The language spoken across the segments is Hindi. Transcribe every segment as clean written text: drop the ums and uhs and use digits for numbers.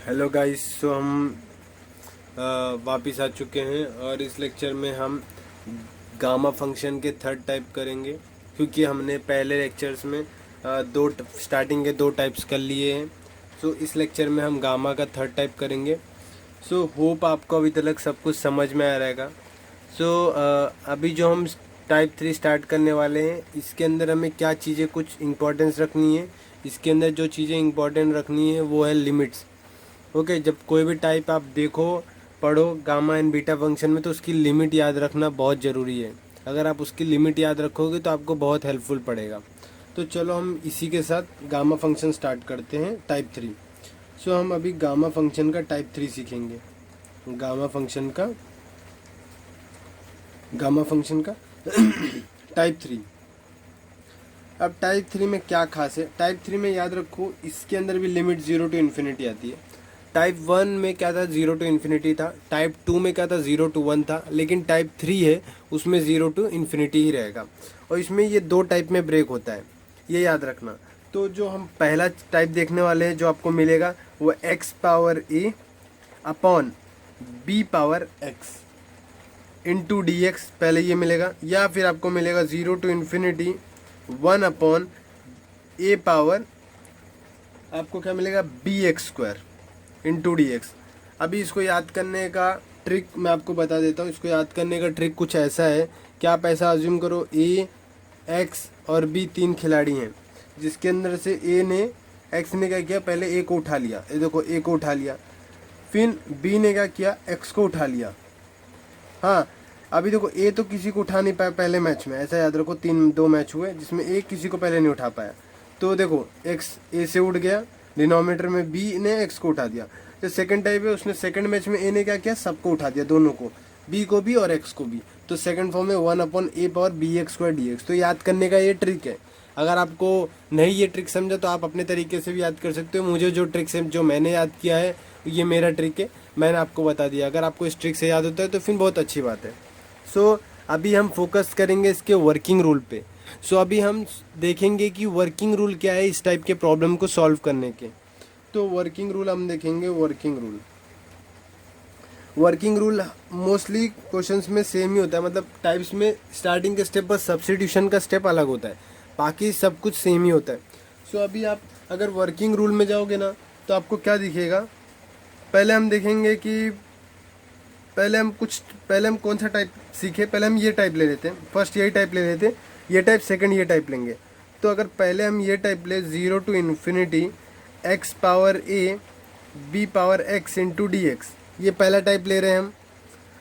Hello guys. सो हम वापस आ चुके हैं और इस लेक्चर में हम गामा फंक्शन के थर्ड टाइप करेंगे, क्योंकि हमने पहले लेक्चर्स में स्टार्टिंग के दो टाइप्स कर लिए हैं। सो इस लेक्चर में हम गामा का थर्ड टाइप करेंगे। सो होप आपको अभी तक सब कुछ समझ में आ रहेगा। सो अभी जो हम टाइप 3 स्टार्ट करने वाले हैं, इसके अंदर हमें क्या चीज़ें कुछ इंपॉर्टेंस रखनी है। इसके अंदर जो चीज़ें इंपॉर्टेंट रखनी है वो है लिमिट्स। ओके, जब कोई भी टाइप आप देखो, पढ़ो गामा एंड बीटा फंक्शन में, तो उसकी लिमिट याद रखना बहुत ज़रूरी है। अगर आप उसकी लिमिट याद रखोगे तो आपको बहुत हेल्पफुल पड़ेगा। तो चलो हम इसी के साथ गामा फंक्शन स्टार्ट करते हैं टाइप 3। सो हम अभी गामा फंक्शन का टाइप 3 सीखेंगे। गामा फंक्शन का गामा फंक्शन का टाइप 3। अब टाइप 3 में क्या खास है? टाइप 3 में याद रखो, इसके अंदर भी लिमिट 0 टू इन्फिनिटी आती है। टाइप 1 में क्या था? 0 टू इन्फिनिटी था। टाइप 2 में क्या था? 0 टू 1 था। लेकिन टाइप 3 है, उसमें 0 टू इन्फिनिटी ही रहेगा। और इसमें ये दो टाइप में ब्रेक होता है, ये याद रखना। तो जो हम पहला टाइप देखने वाले हैं, जो आपको मिलेगा, वो x power a upon b power x into D X, पहले ये मिलेगा। या फिर आपको मिलेगा 0 to infinity 1 upon a power, आपको क्या मिलेगा? B x square into D X. अभी इसको याद करने का ट्रिक मैं आपको बता देता हूँ। इसको याद करने का ट्रिक कुछ ऐसा है कि आप ऐसा अज्यूम करो, ए, एक्स और बी तीन खिलाड़ी हैं, जिसके अंदर से ए ने, एक्स ने क्या किया? पहले ए को उठा लिया, ये देखो ए को उठा लिया। फिर बी ने क्या किया? एक्स को उठा लिया। हाँ, अभी देखो ए तो किसी को उठा नहीं पाया पहले मैच में, ऐसा याद रखो। दो मैच हुए जिसमें ए किसी को पहले नहीं उठा पाया। तो देखो एक्स ए से उठ गया, डिनोमिनेटर में बी ने एक्स को उठा दिया। जो सेकंड टाइप है, उसने सेकंड मैच में ए ने क्या किया? सबको उठा दिया, दोनों को, बी को भी और एक्स को भी। तो सेकंड फॉर्म में 1 upon a power B x square d x. तो याद करने का ये ट्रिक है। अगर आपको नहीं ये ट्रिक समझा तो आप अपने तरीके से भी याद कर सकते हो। मुझे जो ट्रिक्स है, जो मैंने याद किया है, ये मेरा ट्रिक है, मैंने आपको बता दिया। अगर आपको इस ट्रिक से याद होता है तो फिर बहुत अच्छी बात है। सो अभी हम फोकस करेंगे इसके वर्किंग रूल पे। सो अभी हम देखेंगे कि वर्किंग रूल क्या है इस टाइप के प्रॉब्लम को सॉल्व करने के। तो वर्किंग रूल हम देखेंगे। वर्किंग रूल मोस्टली क्वेश्चंस में सेम ही होता है, मतलब टाइप्स में स्टार्टिंग के स्टेप पर सब्स्टिट्यूशन का स्टेप अलग होता है, बाकी सब कुछ सेम ही होता है। सो अभी आप अगर वर्किंग रूल में जाओगे ना, तो आपको क्या दिखेगा? पहले हम देखेंगे कि पहले हम कौन सा टाइप सीखे। पहले हम ये टाइप ले लेते हैं, फर्स्ट यही टाइप ले लेते हैं, ये टाइप, सेकंड ये टाइप लेंगे। तो अगर पहले हम ये टाइप ले, 0 to infinity x power a b power x into D X, ये पहला टाइप ले रहे हैं हम।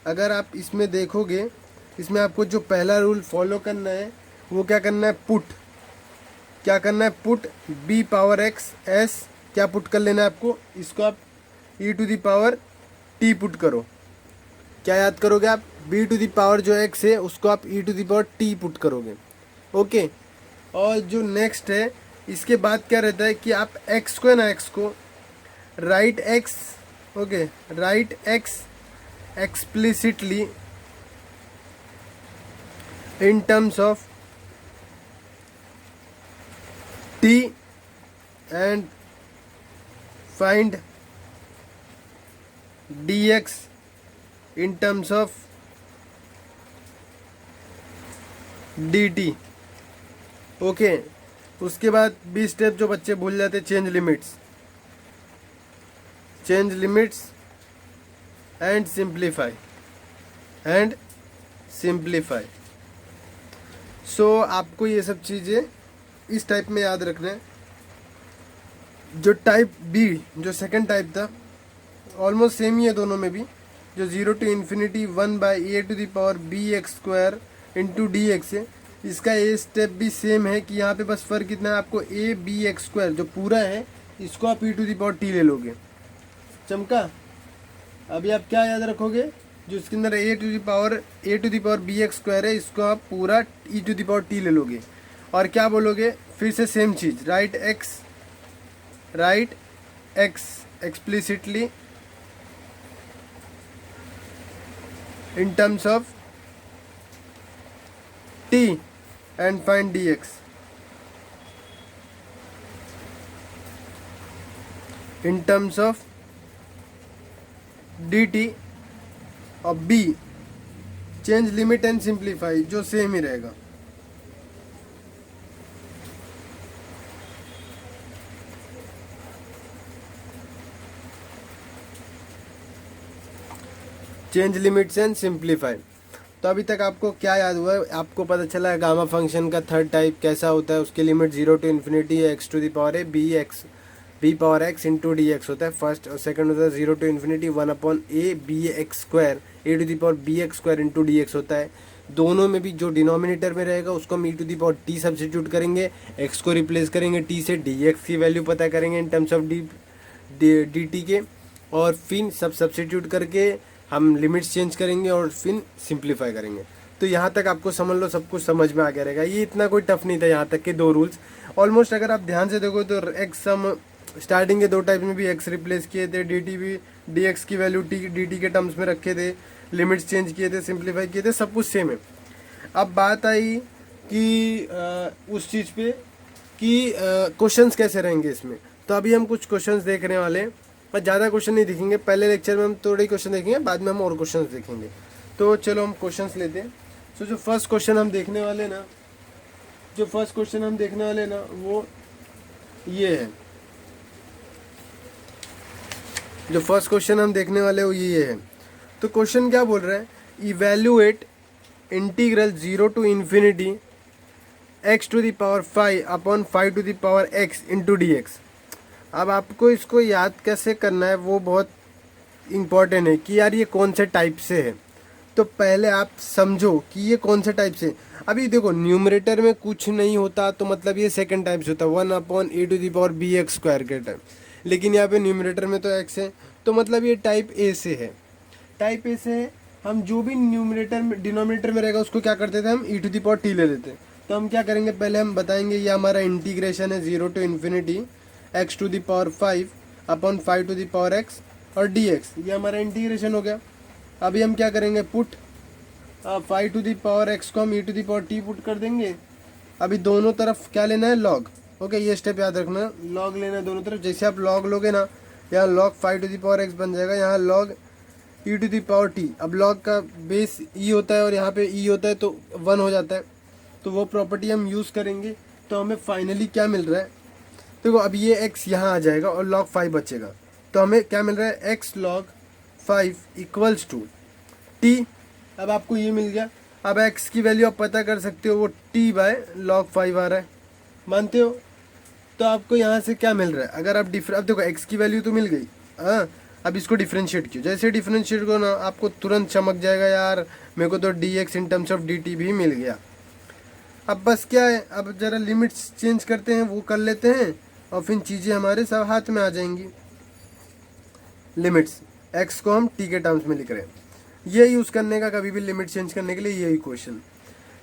अगर आप इसमें देखोगे, इसमें आपको जो पहला रूल फॉलो करना है वो क्या करना है? Put b power x s, क्या पुट कर लेना है आपको? इसको आप e to the power t put करो। क्या याद करोगे आप? b टू द पावर जो x है उसको आप e to the power t put करोगे। ओके, और जो नेक्स्ट है, इसके बाद क्या रहता है कि आप x को है ना, x को right x explicitly in terms of t and find dx in terms of dt। Okay, उसके बाद बी स्टेप जो बच्चे भूल जाते, चेंज लिमिट्स एंड सिंप्लीफाई। सो आपको ये सब चीज़ें इस टाइप में याद रखना है। जो टाइप बी, जो सेकंड टाइप था, ऑलमोस्ट सेम ही है दोनों में भी। जो 0 to infinity 1 by A to the power B x square into D X है, इसका ए स्टेप भी सेम है कि यहाँ पे बस फर्क कितना है, आपको ए बी एक्स स्क्वायर जो पूरा है, इसको आप ई टू द पावर टी ले लोगे। चमका? अभी आप क्या याद रखोगे? जो इसके अंदर a to the power B x square है, इसको आप पूरा e to the power t ले लोगे। और क्या बोलोगे? फिर से सेम चीज़, write x explicitly in terms of t and find dx in terms of d t और b change limit and simplify, जो सेम ही रहेगा। Change limits and simplify. तो अभी तक आपको क्या याद हुआ है? आपको पता चला है गामा फंक्शन का थर्ड टाइप कैसा होता है, उसकी लिमिट 0 टू इन्फिनिटी है, एक्स टू द पावर है B power X into D X होता है फर्स्ट, और सेकंड होता है 0 to infinity 1/a B x square A to the power B x square into D X होता है। दोनों में भी जो डिनोमिनेटर में रहेगा उसको हम e to the power t substitute करेंगे, एक्स को रिप्लेस करेंगे टी से, डी एक्स की वैल्यू पता करेंगे in terms of d t के, और फिर सब सब्सिट्यूट करके हम लिमिट्स चेंज करेंगे और फिर सिंप्लीफाई करेंगे। तो यहाँ तक आपको समझ लो सब कुछ समझ में आ गया रहेगा। ये इतना कोई टफ नहीं था यहाँ तक के दो रूल्स। ऑलमोस्ट अगर आप ध्यान से देखो तो एक्स हम स्टार्टिंग के दो टाइप में भी एक्स रिप्लेस किए थे, डी टी भी डी एक्स की वैल्यू डी टी के टर्म्स में रखे थे, लिमिट्स चेंज किए थे, सिंप्लीफाई किए थे, सब कुछ सेम है। अब बात आई कि उस चीज़ पे कि क्वेश्चंस कैसे रहेंगे इसमें। तो अभी हम कुछ क्वेश्चंस देखने वाले हैं, पर ज़्यादा क्वेश्चन नहीं देखेंगे। पहले लेक्चर में हम थोड़े क्वेश्चन देखेंगे, बाद में हम और क्वेश्चंस देखेंगे। तो चलो हम क्वेश्चंस लेते हैं। तो जो फर्स्ट क्वेश्चन हम देखने वाले ना वो ये है। जो फर्स्ट क्वेश्चन हम देखने वाले वो ये है। तो क्वेश्चन क्या बोल रहा है? Evaluate integral 0 to infinity x to the power 5 upon 5 to the power x into D X. अब आपको इसको याद कैसे करना है वो बहुत इम्पॉर्टेंट है कि यार ये कौन से टाइप से है। तो पहले आप समझो कि ये कौन से टाइप से। अभी देखो न्यूमरेटर में कुछ नहीं होता तो मतलब ये सेकंड टाइप से होता है 1/a to the power B x square के टाइप, लेकिन यहाँ पे न्यूमरेटर में तो x है, तो मतलब ये टाइप ए से है। टाइप ए से है, हम जो भी न्यूमरेटर में डिनोमिनेटर में रहेगा उसको क्या करते थे, हम e to the power t ले लेते हैं। तो हम क्या करेंगे, पहले हम बताएंगे ये हमारा इंटीग्रेशन है 0 to infinity x to the power 5 upon 5 to the power x और dx, ये हमारा इंटीग्रेशन हो गया। अभी हम क्या करेंगे, put 5 to the power x को हम e to the power t put कर देंगे। अभी दोनों तरफ क्या लेना है, लॉग। ओके, ये स्टेप याद रखना, लॉग लेना है दोनों तरफ। जैसे आप लॉग लोगे ना, यहाँ log 5 to the power x बन जाएगा, यहाँ log E to the power T. अब लॉग का बेस ई होता है और यहाँ पे ई होता है तो 1 हो जाता है, तो वो प्रॉपर्टी हम यूज़ करेंगे। तो हमें फाइनली क्या मिल रहा है, देखो अब ये x यहाँ आ जाएगा और log 5 बचेगा, तो हमें क्या मिल रहा है, x log 5 equals to t। अब आपको ये मिल गया। अब x की वैल्यू आप पता कर सकते हो, वो t बाय log 5 आ रहा है, मानते हो। तो आपको यहाँ से क्या मिल रहा है, अगर आप अब देखो x की वैल्यू तो मिल गई, हाँ। अब इसको डिफ्रेंशिएट किया, जैसे डिफ्रेंशिएट करो ना आपको तुरंत चमक जाएगा, यार मेरे को तो dx in terms of dt भी मिल गया। अब बस क्या है, अब ज़रा लिमिट्स चेंज करते हैं, वो कर लेते हैं और फिर चीज़ें हमारे सब हाथ में आ जाएंगी। लिमिट्स x को हम t के टर्म्स में लिख रहे हैं, ये यूज़ करने का कभी भी लिमिट चेंज करने के लिए यही क्वेश्चन।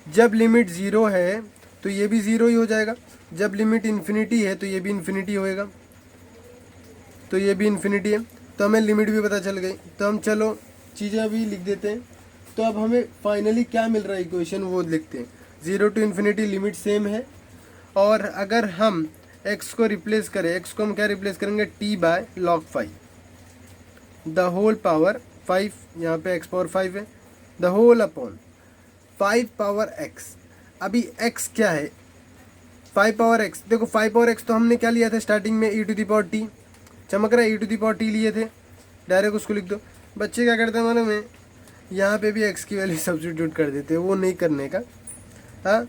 जब लिमिट 0 है तो ये भी 0 ही हो जाएगा, जब लिमिट इन्फिनिटी है तो ये भी इन्फिनिटी होएगा, तो ये भी इन्फिनिटी है। तो हमें लिमिट भी पता चल गई, तो हम चलो चीज़ें अभी लिख देते हैं। तो अब हमें फाइनली क्या मिल रहा है इक्वेशन, वो लिखते हैं। 0 टू इन्फिनिटी लिमिट सेम है, और अगर हम x को रिप्लेस करें, x को हम क्या रिप्लेस करेंगे, t by log 5 the whole power 5, यहाँ पे x पावर 5 है, the whole upon 5 power x। अभी x क्या है, 5 पावर x। देखो 5 पावर x तो हमने क्या लिया था स्टार्टिंग में, e to the power t, चमक रहा है, e to the power t लिए थे, डायरेक्ट उसको लिख दो। बच्चे क्या करते हैं मालूम है, यहाँ पे भी x की वैल्यू सब्स्टिट्यूट कर देते हैं, वो नहीं करने का। हाँ,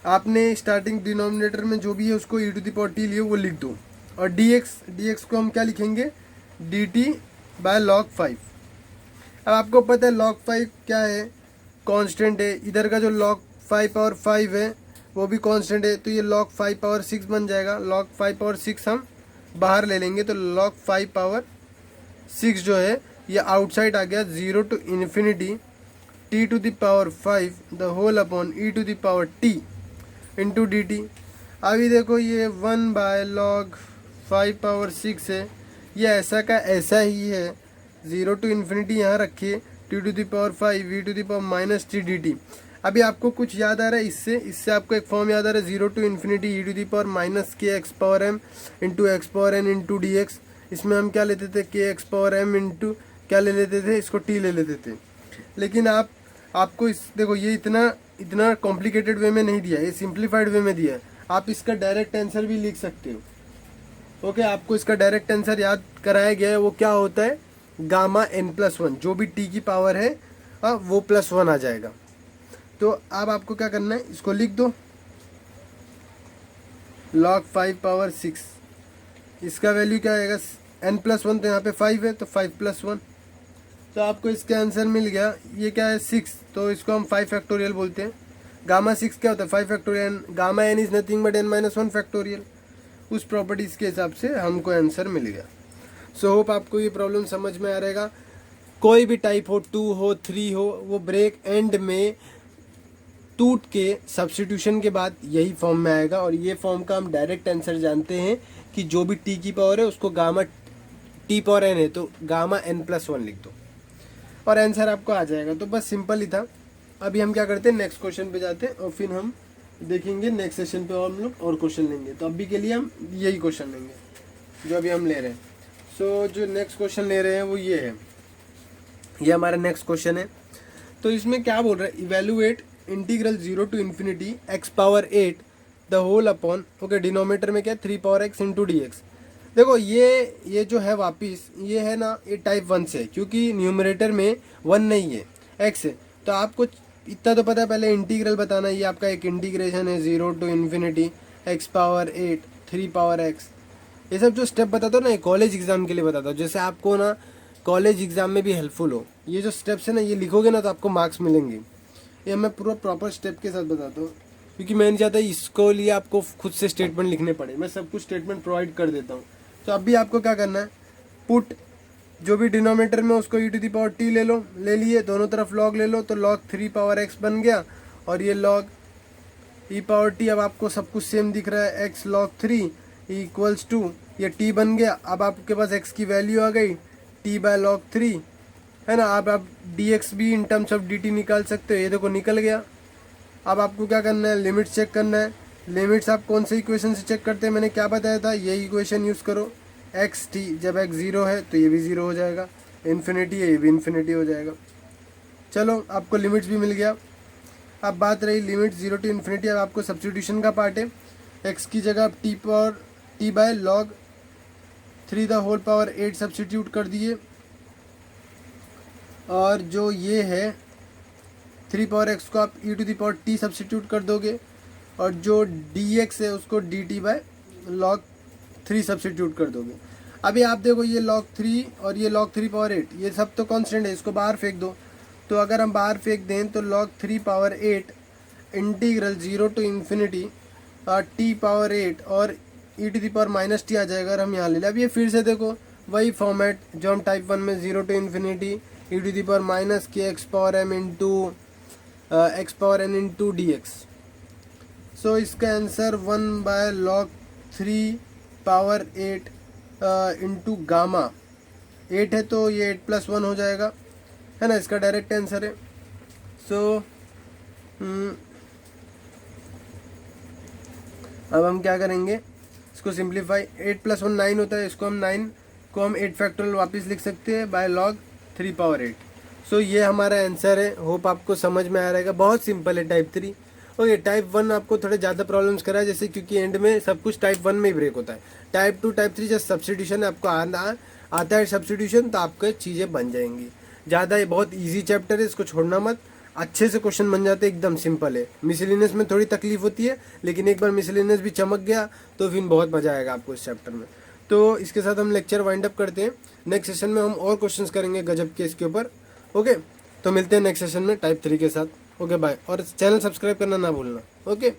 आपने स्टार्टिंग डिनोमिनेटर में जो भी है उसको ई टू द पावर टी लिए वो लिख दो, और dx को हम क्या लिखेंगे, dt बाय log 5। अब आपको पता है log 5 क्या है, कांस्टेंट है। इधर का जो log 5 पावर 5 है वो भी कांस्टेंट है, तो ये log 5 पावर 6 बन जाएगा। log 5 पावर 6 हम बाहर ले लेंगे, तो log 5 पावर 6 जो है ये आउटसाइड आ गया। 0 to infinity t to the power 5 the whole upon e to the power t into D T. अभी देखो ये 1 बाय log 5 पावर 6 है, ये ऐसा का ऐसा ही है। 0 टू इन्फिनिटी यहाँ रखिए, t to the power 5 e to the power minus T D T. अभी आपको कुछ याद आ रहा है इससे आपको एक फॉर्म याद आ रहा है, 0 to infinity e to the power minus k x power m into x power n into D x. इसमें हम क्या लेते थे, के एक्स पावर m इंटू क्या ले लेते थे, इसको टी ले लेते थे। लेकिन आपको इस देखो ये इतना कॉम्प्लिकेटेड वे में नहीं दिया, ये सिंप्लीफाइड वे में दिया है। आप इसका डायरेक्ट आंसर भी लिख सकते हो। ओके, आपको इसका डायरेक्ट आंसर याद कराया गया है, वो क्या होता है, गामा n+1, जो भी टी की पावर है वो +1 आ जाएगा। तो अब आपको क्या करना है, इसको लिख दो log 5 पावर 6, इसका वैल्यू क्या आएगा n+1, तो यहाँ पे 5 है तो 5+1, तो आपको इसका आंसर मिल गया। ये क्या है 6, तो इसको हम 5 फैक्टोरियल बोलते हैं। गामा 6 क्या होता है 5 factorial, gamma n is nothing but n-1 factorial. उस प्रॉपर्टीज के हिसाब से हमको आंसर मिल गया। सो होप आपको ये प्रॉब्लम समझ में आ रहेगा। कोई भी टाइप हो, 2 हो 3 हो, वो ब्रेक एंड में टूट के सब्स्टिट्यूशन के बाद यही फॉर्म में आएगा। और ये फॉर्म का हम डायरेक्ट आंसर जानते हैं कि जो भी टी की पावर है उसको गामा टी पावर n है तो गामा n+1 लिख दो और आंसर आपको आ जाएगा। तो बस सिंपल ही था। अभी हम क्या करते हैं, नेक्स्ट क्वेश्चन पे जाते हैं और फिर हम देखेंगे नेक्स्ट सेशन पे और हम लोग और क्वेश्चन लेंगे। तो अभी के लिए हम यही क्वेश्चन लेंगे जो अभी हम ले रहे हैं। सो जो नेक्स्ट क्वेश्चन ले रहे हैं वो ये है, ये हमारा नेक्स्ट क्वेश्चन है। तो इसमें क्या बोल रहा है, evaluate integral 0 to ∞ x⁻8 the whole upon, okay denominator में क्या 3x × dx। देखो ये जो है वापिस ये है ना, ये टाइप 1 से, क्योंकि न्यूमरेटर में 1 नहीं है x है। तो आपको इतना तो पता है, पहले इंटीग्रल बताना। ये आपका एक इंटीग्रेशन है 0 to ∞ x⁻8 3x। ये सब जो स्टेप बताता हूँ ना, ये कॉलेज एग्जाम के लिए बताता हूँ, जैसे आपको ना कॉलेज एग्जाम में भी हेल्पफुल हो। ये जो स्टेप्स है ना, ये लिखोगे ना तो आपको मार्क्स मिलेंगे। ये मैं पूरा प्रॉपर स्टेप के साथ बताता हूँ, क्योंकि मैं नहीं चाहता इसको लिए आपको खुद से स्टेटमेंट लिखने पड़े। मैं सब कुछ स्टेटमेंट प्रोवाइड कर देता हूँ। तो अभी आपको क्या करना है, पुट जो भी डिनोमीटर में उसको e⁻t ले लिए, दोनों तरफ log ले लो, तो log 3x बन गया। और ये log e⁻t, अब आपको सब कुछ सेम दिख रहा है, x log 3 इक्वल्स टू ये t बन गया। अब आपके पास x की वैल्यू आ गई t/log 3 है ना। अब आप dx भी इन टर्म्स ऑफ dt निकाल सकते हो, ये देखो निकल गया। अब आपको क्या करना है, लिमिट्स चेक करना है। लिमिट्स आप कौन से इक्वेशन से चेक करते हैं, मैंने क्या बताया था, यही इक्वेशन यूज़ करो। xt, जब x 0 है तो ये भी 0 हो जाएगा, इन्फिनिटी है ये भी इन्फिनिटी हो जाएगा। चलो आपको लिमिट्स भी मिल गया। अब बात रही लिमिट 0 to ∞। अब आपको सब्स्टिट्यूशन का पार्ट है। x की जगह आप t/log 3 the whole power 8 substitute कर दिए। और जो ये है 3x को आप e⁻t सब्स्टिट्यूट कर दोगे। और जो dx है उसको dt/log 3 सब्स्टिट्यूट कर दोगे। अभी आप देखो ये log 3 और ये log 3/8 ये सब तो कांस्टेंट है, इसको बाहर फेंक दो। तो अगर हम बाहर फेंक दें तो log 3/8 इंटीग्रल 0 to ∞ t/8 और e⁻t आ जाएगा। अगर हम यहाँ ले लें, अब ये फिर से देखो वही फॉर्मेट जो हम टाइप 1 में 0 to ∞ e⁻kxm xn into dx। सो इसका आंसर 1/log 3/8 इंटू गामा 8 है तो ये 8+1 हो जाएगा, है ना। इसका डायरेक्ट आंसर है। सो अब हम क्या करेंगे, इसको सिंप्लीफाई, 8+1 9 होता है, इसको हम 9 को हम 8 फैक्टोरियल वापस लिख सकते हैं बाय log 3/8। सो ये हमारा आंसर है। होप आपको समझ में आ रहेगा, बहुत सिंपल है टाइप 3। ओके, टाइप 1 आपको थोड़े ज़्यादा प्रॉब्लम्स करा है, जैसे क्योंकि एंड में सब कुछ टाइप 1 में ही ब्रेक होता है। टाइप 2 टाइप 3 जस्ट सब्स्टिट्यूशन है, आपको आता है सब्स्टिट्यूशन, तो आपके चीज़ें बन जाएंगी। ज़्यादा ये बहुत ईजी चैप्टर है, इसको छोड़ना मत। अच्छे से क्वेश्चन बन जाते हैं, एकदम सिंपल है। मिसलिनियस में थोड़ी तकलीफ होती है, लेकिन एक बार मिसलिनियस भी चमक गया तो फिर बहुत मजा आएगा आपको इस चैप्टर में। तो इसके साथ हम लेक्चर वाइंड अप करते हैं। नेक्स्ट सेशन में हम और क्वेश्चंस करेंगे गजब के इसके ऊपर। ओके, तो मिलते हैं नेक्स्ट सेशन में टाइप 3 के साथ। ओके बाय, और चैनल सब्सक्राइब करना ना भूलना। ओके।